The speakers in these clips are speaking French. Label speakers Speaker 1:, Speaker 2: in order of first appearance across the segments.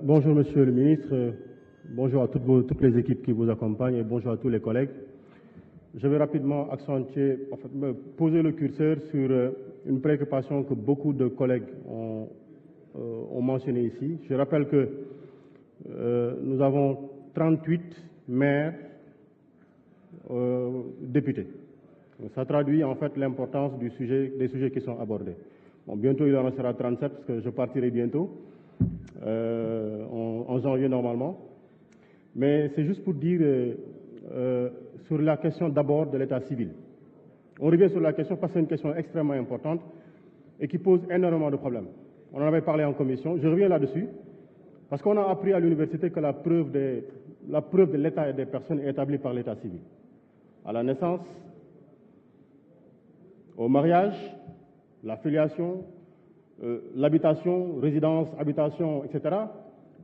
Speaker 1: Bonjour Monsieur le Ministre, bonjour à toutes les équipes qui vous accompagnent et bonjour à tous les collègues. Je vais rapidement poser le curseur sur une préoccupation que beaucoup de collègues ont mentionné ici. Je rappelle que nous avons 38 maires députés. Ça traduit en fait l'importance des sujets qui sont abordés. Bon, bientôt il en sera 37 parce que je partirai bientôt, en janvier normalement. Mais c'est juste pour dire sur la question d'abord de l'état civil. On revient sur la question parce que c'est une question extrêmement importante et qui pose énormément de problèmes. On en avait parlé en commission, je reviens là-dessus, parce qu'on a appris à l'université que la preuve de l'état et des personnes est établie par l'état civil. À la naissance, au mariage, la filiation, l'habitation, résidence, habitation, etc.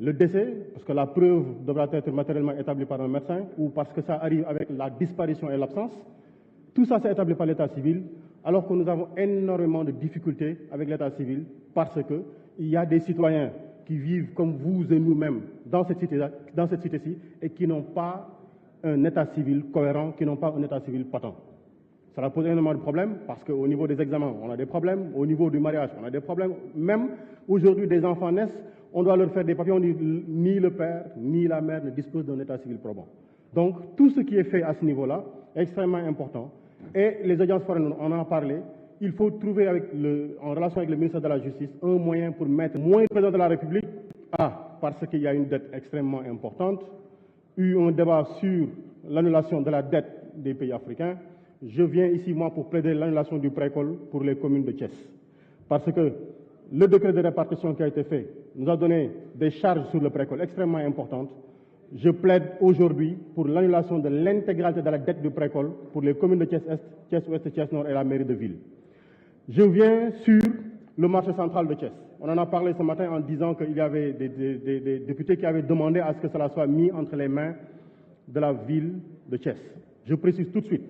Speaker 1: Le décès, parce que la preuve devra être matériellement établie par un médecin ou parce que ça arrive avec la disparition et l'absence. Tout ça, c'est établi par l'état civil, alors que nous avons énormément de difficultés avec l'état civil parce qu'il y a des citoyens qui vivent comme vous et nous-mêmes dans cette cité-ci et qui n'ont pas un état civil cohérent, qui n'ont pas un état civil patent. Ça pose énormément de problèmes parce qu'au niveau des examens, on a des problèmes, au niveau du mariage, on a des problèmes. Même aujourd'hui, des enfants naissent, on doit leur faire des papiers, on dit ni le père ni la mère ne disposent d'un état civil probant. Donc tout ce qui est fait à ce niveau-là est extrêmement important. Et les audiences foraines, on en a parlé, il faut trouver en relation avec le ministère de la Justice un moyen pour mettre moins le président de la République parce qu'il y a une dette extrêmement importante, eu un débat sur l'annulation de la dette des pays africains. Je viens ici, moi, pour plaider l'annulation du précole pour les communes de Thiès. Parce que le décret de répartition qui a été fait nous a donné des charges sur le précole extrêmement importantes. Je plaide aujourd'hui pour l'annulation de l'intégralité de la dette du précole pour les communes de Thiès-Est, Thiès-Ouest, Thiès-Nord et la mairie de ville. Je viens sur le marché central de Thiès. On en a parlé ce matin en disant qu'il y avait des députés qui avaient demandé à ce que cela soit mis entre les mains de la ville de Thiès. Je précise tout de suite.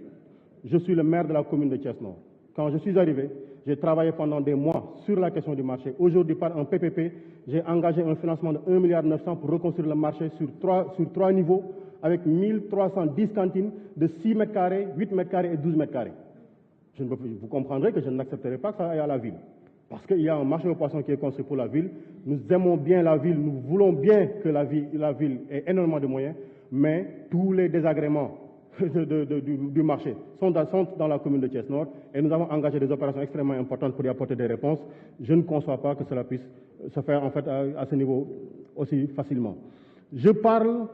Speaker 1: Je suis le maire de la commune de Thiès-Nord. Quand je suis arrivé, j'ai travaillé pendant des mois sur la question du marché. Aujourd'hui, par un PPP, j'ai engagé un financement de 1,9 milliard pour reconstruire le marché sur trois niveaux avec 1310 cantines de 6 mètres carrés, 8 mètres carrés et 12 mètres carrés. Vous comprendrez que je n'accepterai pas que ça aille à la ville. Parce qu'il y a un marché aux poissons qui est construit pour la ville. Nous aimons bien la ville, nous voulons bien que la ville ait énormément de moyens, mais tous les désagréments du marché sont dans la commune de Thiès-Nord et nous avons engagé des opérations extrêmement importantes pour y apporter des réponses. Je ne conçois pas que cela puisse se faire en fait à ce niveau aussi facilement. Je parle,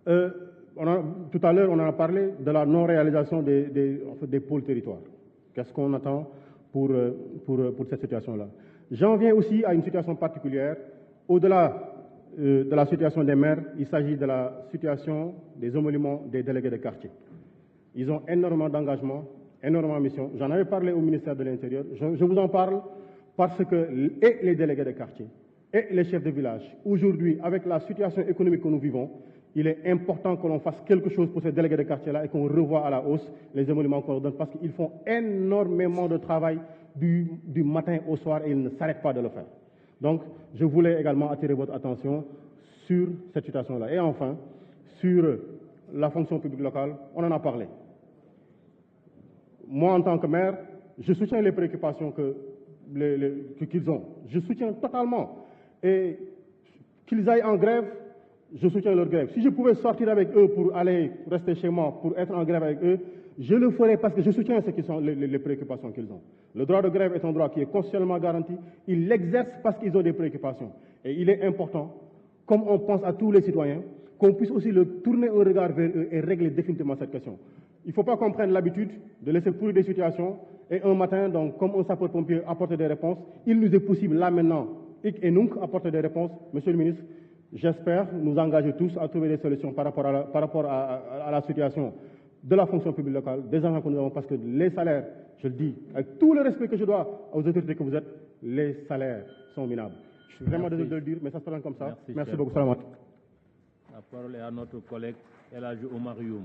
Speaker 1: tout à l'heure on a parlé de la non-réalisation des pôles territoires. Qu'est-ce qu'on attend pour cette situation-là? J'en viens aussi à une situation particulière. Au-delà de la situation des maires, il s'agit de la situation des émoluments des délégués de quartier. Ils ont énormément d'engagement, énormément de missions. J'en avais parlé au ministère de l'Intérieur. Je vous en parle parce que et les délégués de quartier et les chefs de village, aujourd'hui, avec la situation économique que nous vivons, il est important que l'on fasse quelque chose pour ces délégués de quartier-là et qu'on revoie à la hausse les émoluments qu'on leur donne parce qu'ils font énormément de travail du matin au soir et ils ne s'arrêtent pas de le faire. Donc, je voulais également attirer votre attention sur cette situation-là. Et enfin, sur la fonction publique locale, on en a parlé. Moi, en tant que maire, je soutiens les préoccupations qu'ils ont. Je soutiens totalement. Et qu'ils aillent en grève, je soutiens leur grève. Si je pouvais sortir avec eux pour aller rester chez moi, pour être en grève avec eux, je le ferai parce que je soutiens les préoccupations qu'ils ont. Le droit de grève est un droit qui est constitutionnellement garanti. Ils l'exercent parce qu'ils ont des préoccupations. Et il est important, comme on pense à tous les citoyens, qu'on puisse aussi tourner un regard vers eux et régler définitivement cette question. Il ne faut pas qu'on prenne l'habitude de laisser pourrir des situations et un matin, donc, comme un sapeur-pompier, apporter des réponses. Il nous est possible, là maintenant, et nous, apporter des réponses. Monsieur le ministre, j'espère nous engager tous à trouver des solutions par rapport à la situation de la fonction publique locale, des agents que nous avons, parce que les salaires, je le dis, avec tout le respect que je dois aux autorités que vous êtes, les salaires sont minables. Je suis vraiment désolé de le dire, mais ça se passe comme ça. Merci beaucoup. Salam.
Speaker 2: La parole est à notre collègue El Hadji Oumar Youm.